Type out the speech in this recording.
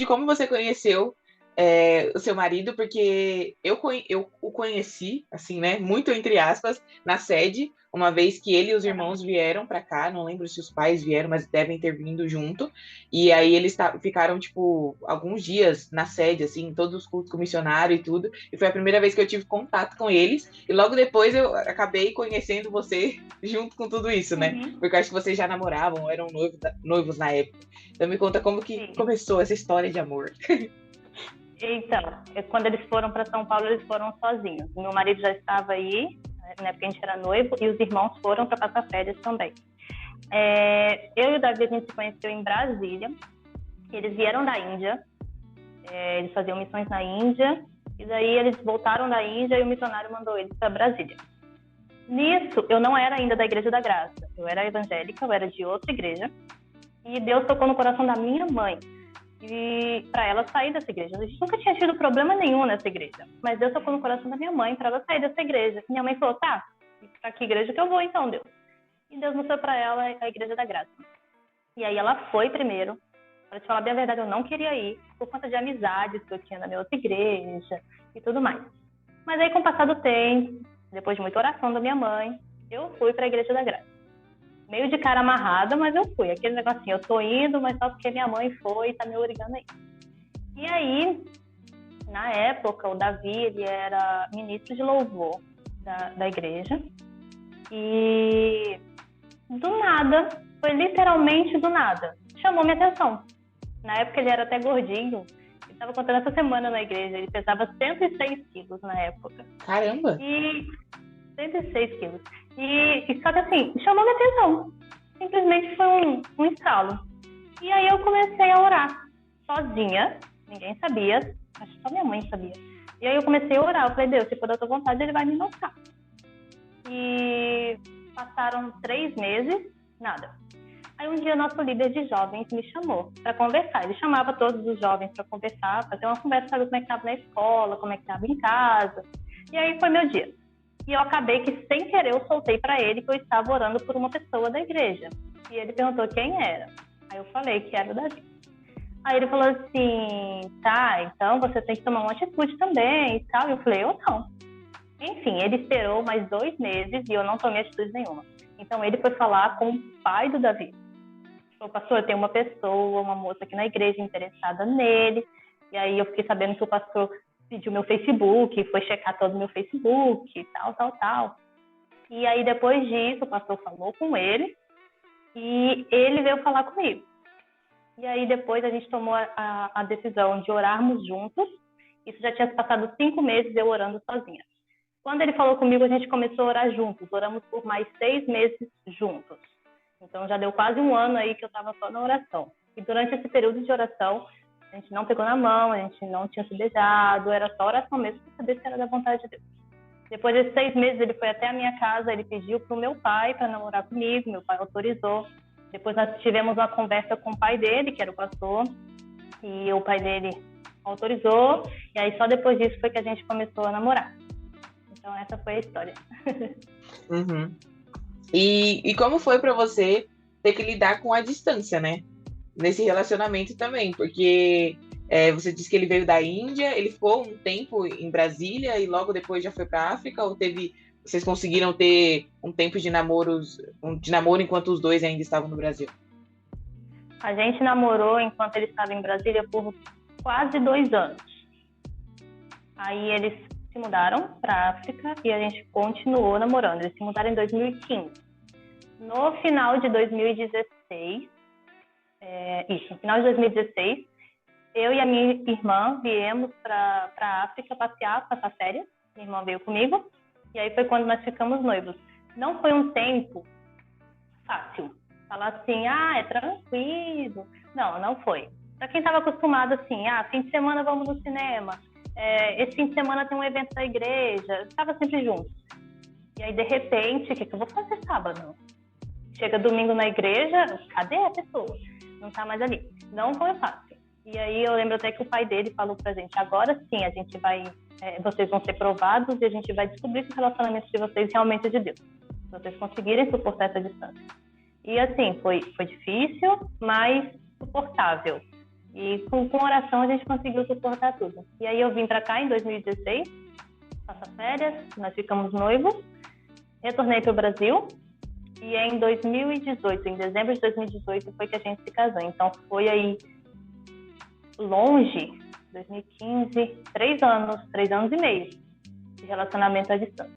de como você conheceu o seu marido, porque eu o conheci, assim, né, muito entre aspas, na sede, uma vez que ele e os irmãos vieram para cá, não lembro se os pais vieram, mas devem ter vindo junto, e aí eles ficaram, tipo, alguns dias na sede, assim, todos os cultos com missionário e tudo, e foi a primeira vez que eu tive contato com eles, e logo depois eu acabei conhecendo você junto com tudo isso, né, Uhum. porque eu acho que vocês já namoravam, eram noivos na época. Então me conta como que Sim. começou essa história de amor. Então, quando eles foram para São Paulo, eles foram sozinhos. Meu marido já estava aí, né, porque a gente era noivo, e os irmãos foram para passar férias também. Eu e o Davi, a gente se conheceu em Brasília. Eles vieram da Índia, eles faziam missões na Índia, e daí eles voltaram da Índia e o missionário mandou eles para Brasília. Nisso, eu não era ainda da Igreja da Graça, eu era evangélica, eu era de outra igreja, e Deus tocou no coração da minha mãe, e para ela sair dessa igreja. A gente nunca tinha tido problema nenhum nessa igreja, mas Deus tocou no coração da minha mãe para ela sair dessa igreja. Minha mãe falou, tá, para que igreja que eu vou então, Deus? E Deus mostrou para ela a Igreja da Graça. E aí ela foi primeiro. Para te falar bem a verdade, eu não queria ir, por conta de amizades que eu tinha na minha outra igreja e tudo mais. Mas aí, com o passar do tempo, depois de muita oração da minha mãe, eu fui para a Igreja da Graça. Meio de cara amarrada, mas eu fui. Aquele negocinho, eu tô indo, mas só porque minha mãe foi e tá me obrigando aí. E aí, na época, o Davi, ele era ministro de louvor da igreja. E do nada, foi literalmente do nada, chamou minha atenção. Na época ele era até gordinho, ele estava contando essa semana na igreja, ele pesava 106 quilos na época. Caramba! E 106 quilos. E só que assim, chamou minha atenção. Simplesmente foi um estalo. E aí eu comecei a orar, sozinha, ninguém sabia, acho que só minha mãe sabia. E aí eu comecei a orar, eu falei, Deus, se for da tua vontade, ele vai me mostrar. E passaram 3 meses, nada. Aí um dia nosso líder de jovens me chamou para conversar. Ele chamava todos os jovens para conversar, fazer uma conversa, saber como é que estava na escola, como é que estava em casa. E aí foi meu dia. E eu acabei que, sem querer, eu soltei para ele que eu estava orando por uma pessoa da igreja. E ele perguntou quem era. Aí eu falei que era o Davi. Aí ele falou assim, tá, então você tem que tomar uma atitude também e tal. E eu falei, eu não. Enfim, ele esperou mais 2 meses e eu não tomei atitude nenhuma. Então ele foi falar com o pai do Davi. Falou, pastor, tem uma pessoa, uma moça aqui na igreja interessada nele. E aí eu fiquei sabendo que o pastor pediu meu Facebook, foi checar todo o meu Facebook, tal. E aí depois disso o pastor falou com ele e ele veio falar comigo. E aí depois a gente tomou a decisão de orarmos juntos. Isso já tinha passado 5 meses eu orando sozinha. Quando ele falou comigo, a gente começou a orar juntos. Oramos por mais 6 meses juntos. Então já deu quase 1 ano aí que eu estava só na oração. E durante esse período de oração, a gente não pegou na mão, a gente não tinha se beijado, era só oração mesmo para saber se era da vontade de Deus. Depois desses 6 meses, ele foi até a minha casa, ele pediu para o meu pai para namorar comigo, meu pai autorizou. Depois nós tivemos uma conversa com o pai dele, que era o pastor, e o pai dele autorizou, e aí só depois disso foi que a gente começou a namorar. Então essa foi a história. Uhum. E como foi para você ter que lidar com a distância, né? Nesse relacionamento também, porque você disse que ele veio da Índia, ele ficou um tempo em Brasília e logo depois já foi para África, ou vocês conseguiram ter um tempo de namoro enquanto os dois ainda estavam no Brasil? A gente namorou enquanto ele estava em Brasília por quase 2 anos. Aí eles se mudaram para a África e a gente continuou namorando. Eles se mudaram em 2015. No final de 2016, no final de 2016, eu e a minha irmã viemos para a África passear, passar férias. Minha irmã veio comigo e aí foi quando nós ficamos noivos. Não foi um tempo fácil. Falar assim, é tranquilo. Não foi. Para quem estava acostumado assim, fim de semana vamos no cinema, esse fim de semana tem um evento da igreja, estava sempre junto. E aí, de repente, o que eu vou fazer sábado? Chega domingo na igreja, cadê a pessoa? Não está mais ali. Não foi fácil. E aí eu lembro até que o pai dele falou pra gente, agora sim, a gente vai, vocês vão ser provados e a gente vai descobrir se o relacionamento de vocês realmente é de Deus. Se vocês conseguirem suportar essa distância. E assim, foi difícil, mas suportável. E com oração a gente conseguiu suportar tudo. E aí eu vim para cá em 2016, passar férias, nós ficamos noivos, retornei para o Brasil e em 2018, em dezembro de 2018, foi que a gente se casou. Então foi aí longe, 2015, 3 anos e meio de relacionamento à distância.